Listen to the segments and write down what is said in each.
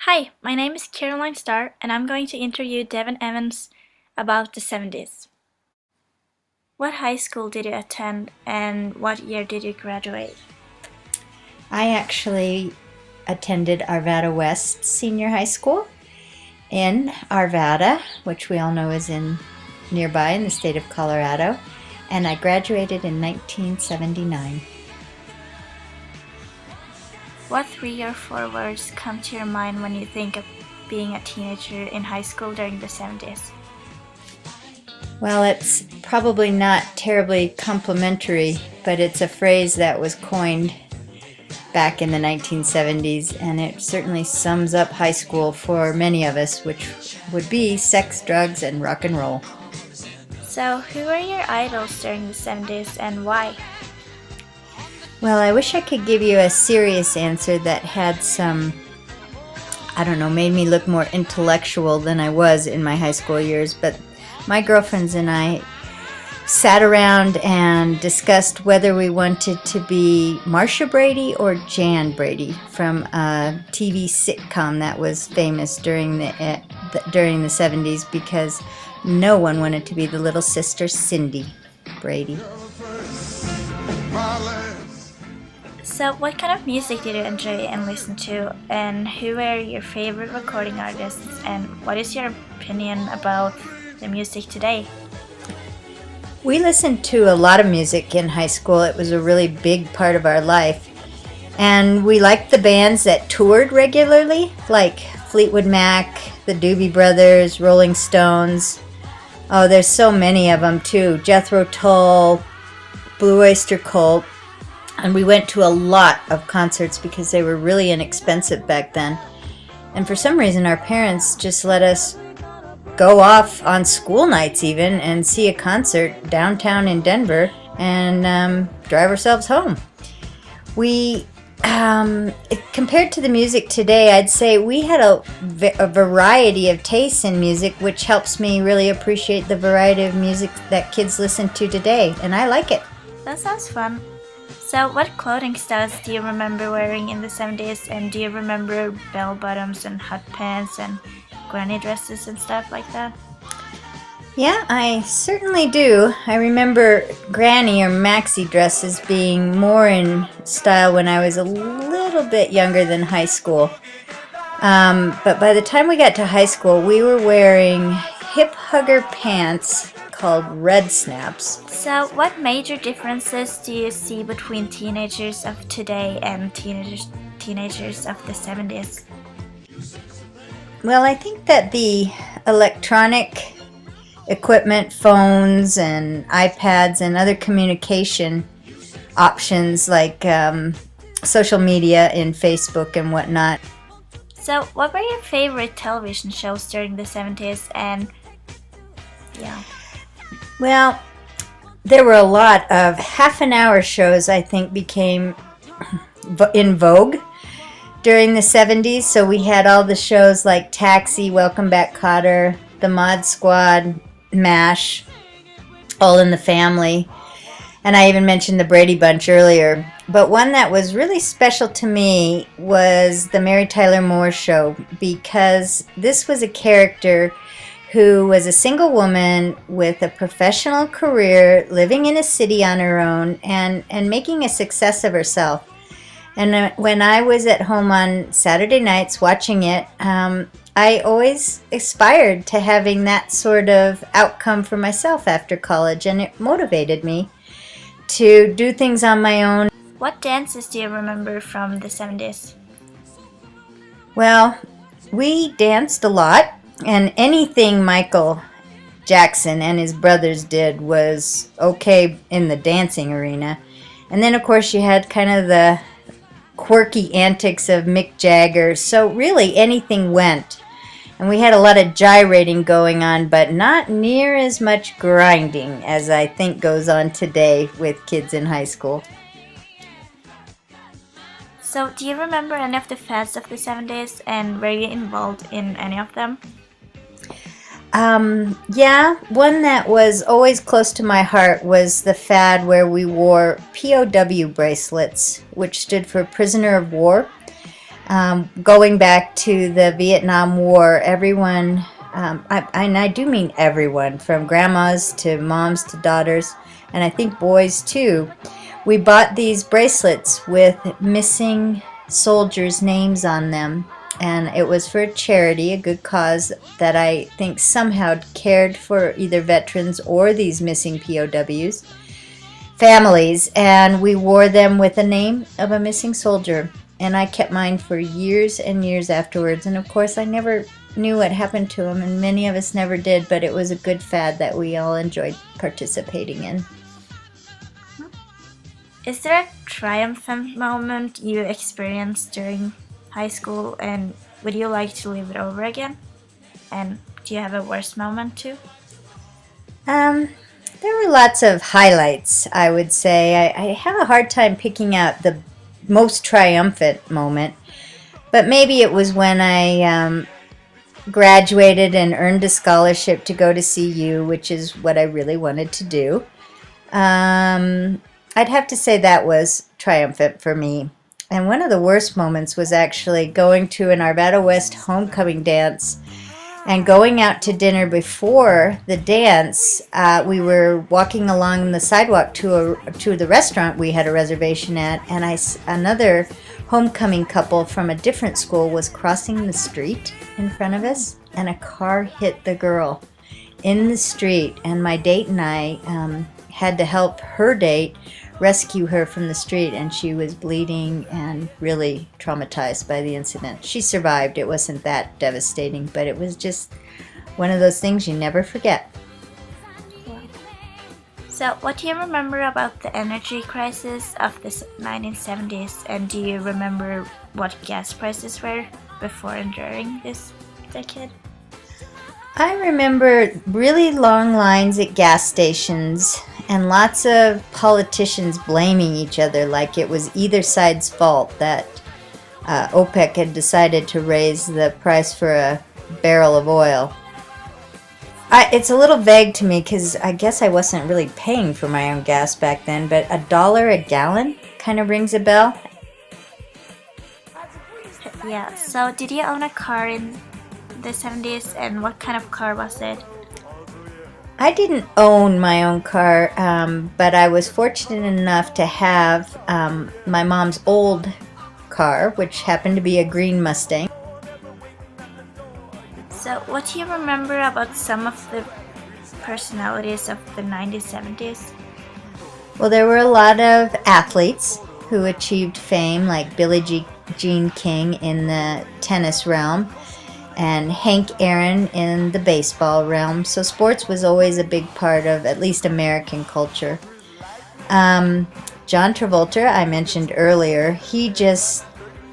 Hi, my name is Caroline Starr, and I'm going to interview Devin Evans about the 70s. What high school did you attend, and what year did you graduate? I actually attended Arvada West Senior High School in Arvada, which we all know is nearby in the state of Colorado, and I graduated in 1979. What 3 or 4 words come to your mind when you think of being a teenager in high school during the 70s? Well, it's probably not terribly complimentary, but it's a phrase that was coined back in the 1970s, and it certainly sums up high school for many of us, which would be sex, drugs, and rock and roll. So, who were your idols during the 70s and why? Well, I wish I could give you a serious answer that had some, made me look more intellectual than I was in my high school years, but my girlfriends and I sat around and discussed whether we wanted to be Marcia Brady or Jan Brady from a TV sitcom that was famous during the 70s, because no one wanted to be the little sister Cindy Brady. So, what kind of music did you enjoy and listen to, and who were your favorite recording artists, and what is your opinion about the music today? We listened to a lot of music in high school. It was a really big part of our life. And we liked the bands that toured regularly, like Fleetwood Mac, the Doobie Brothers, Rolling Stones. Oh, there's so many of them too. Jethro Tull, Blue Oyster Cult. And we went to a lot of concerts because they were really inexpensive back then. And for some reason, our parents just let us go off on school nights even and see a concert downtown in Denver and drive ourselves home. We, compared to the music today, I'd say we had a variety of tastes in music, which helps me really appreciate the variety of music that kids listen to today, and I like it. That sounds fun. So, what clothing styles do you remember wearing in the 70s, and do you remember bell bottoms and hot pants and granny dresses and stuff like that? Yeah, I certainly do. I remember granny or maxi dresses being more in style when I was a little bit younger than high school. But by the time we got to high school, we were wearing hip hugger pants called red snaps. So, what major differences do you see between teenagers of today and teenagers of the 70s? Well, I think that the electronic equipment, phones and iPads and other communication options like social media and Facebook and whatnot. So, what were your favorite television shows during the 70s and yeah? Well, there were a lot of half-an-hour shows I think became in vogue during the 70s. So we had all the shows like Taxi, Welcome Back Kotter, The Mod Squad, MASH, All in the Family, and I even mentioned the Brady Bunch earlier. But one that was really special to me was the Mary Tyler Moore Show, because this was a character who was a single woman with a professional career, living in a city on her own, and making a success of herself. And when I was at home on Saturday nights watching it, I always aspired to having that sort of outcome for myself after college, and it motivated me to do things on my own. What dances do you remember from the 70s? Well, we danced a lot. And anything Michael Jackson and his brothers did was okay in the dancing arena. And then, of course, you had kind of the quirky antics of Mick Jagger. So really anything went. And we had a lot of gyrating going on, but not near as much grinding as I think goes on today with kids in high school. So, do you remember any of the fads of the 70s, and were you involved in any of them? Yeah, one that was always close to my heart was the fad where we wore POW bracelets, which stood for Prisoner of War. Going back to the Vietnam War, everyone, and I do mean everyone, from grandmas to moms to daughters, and I think boys too, we bought these bracelets with missing soldiers' names on them. And it was for a charity, a good cause that I think somehow cared for either veterans or these missing POWs families, and we wore them with the name of a missing soldier. And I kept mine for years and years afterwards. And of course, I never knew what happened to him, and many of us never did, but it was a good fad that we all enjoyed participating in. Is there a triumphant moment you experienced during high school, and would you like to live it over again? And do you have a worst moment too? There were lots of highlights, I would say. I have a hard time picking out the most triumphant moment, but maybe it was when I graduated and earned a scholarship to go to CU, which is what I really wanted to do. I'd have to say that was triumphant for me. And one of the worst moments was actually going to an Arvada West homecoming dance and going out to dinner. Before the dance, we were walking along the sidewalk to the restaurant we had a reservation at, and another homecoming couple from a different school was crossing the street in front of us, and a car hit the girl in the street, and my date and I had to help her date rescue her from the street, and she was bleeding and really traumatized by the incident. She survived. It wasn't that devastating, but it was just one of those things you never forget. So, what do you remember about the energy crisis of the 1970s, and do you remember what gas prices were before and during this decade? I remember really long lines at gas stations and lots of politicians blaming each other like it was either side's fault that OPEC had decided to raise the price for a barrel of oil. It's a little vague to me because I guess I wasn't really paying for my own gas back then, but $1 a gallon kind of rings a bell. Yeah, so did you own a car in the 70s, and what kind of car was it? I didn't own my own car, but I was fortunate enough to have my mom's old car, which happened to be a green Mustang. So, what do you remember about some of the personalities of the 1970s? Well, there were a lot of athletes who achieved fame, like Billie Jean King in the tennis realm, and Hank Aaron in the baseball realm. So sports was always a big part of at least American culture. John Travolta, I mentioned earlier, he just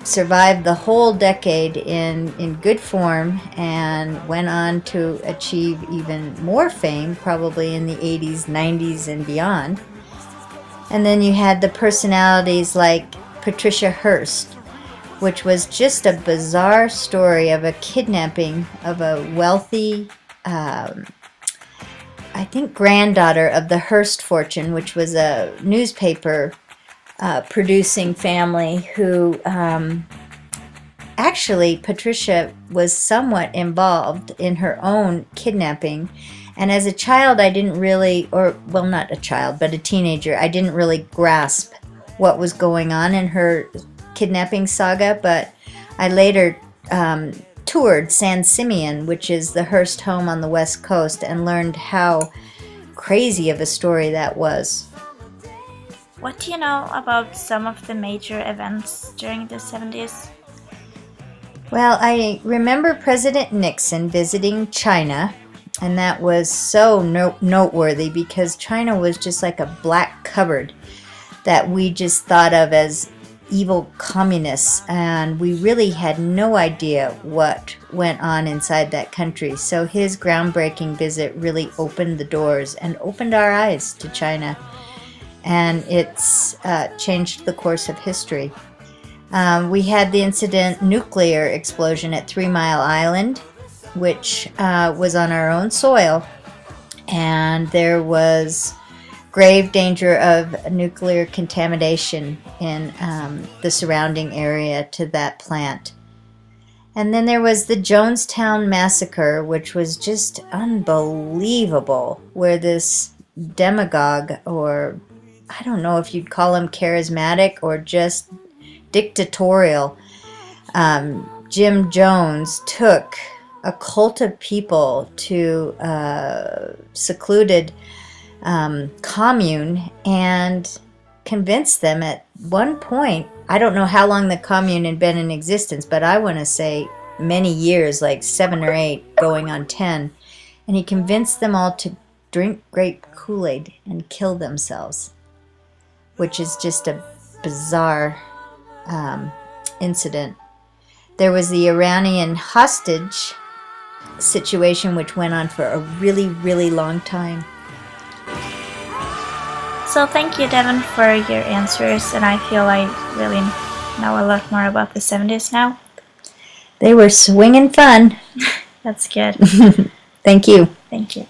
survived the whole decade in good form and went on to achieve even more fame, probably in the 80s, 90s, and beyond. And then you had the personalities like Patricia Hearst, which was just a bizarre story of a kidnapping of a wealthy, I think, granddaughter of the Hearst fortune, which was a newspaper producing family who actually, Patricia was somewhat involved in her own kidnapping. And as a child, I didn't really, or well, not a child, but a teenager, I didn't really grasp what was going on in her kidnapping saga, but I later toured San Simeon, which is the Hearst home on the West Coast, and learned how crazy of a story that was. What do you know about some of the major events during the 70s? Well, I remember President Nixon visiting China, and that was so noteworthy because China was just like a black cupboard that we just thought of as evil communists, and we really had no idea what went on inside that country. So his groundbreaking visit really opened the doors and opened our eyes to China, and it's changed the course of history. We had the nuclear explosion at 3 Mile Island, which was on our own soil, and there was grave danger of nuclear contamination in the surrounding area to that plant. And then there was the Jonestown Massacre, which was just unbelievable, where this demagogue, or I don't know if you'd call him charismatic or just dictatorial, Jim Jones took a cult of people to a secluded commune and convinced them at one point. I don't know how long the commune had been in existence, but I want to say many years, like 7 or 8, going on 10. And he convinced them all to drink grape Kool-Aid and kill themselves, which is just a bizarre incident. There was the Iranian hostage situation, which went on for a really, really long time. So thank you, Devin, for your answers, and I feel I really know a lot more about the 70s now. They were swinging fun. That's good. Thank you. Thank you.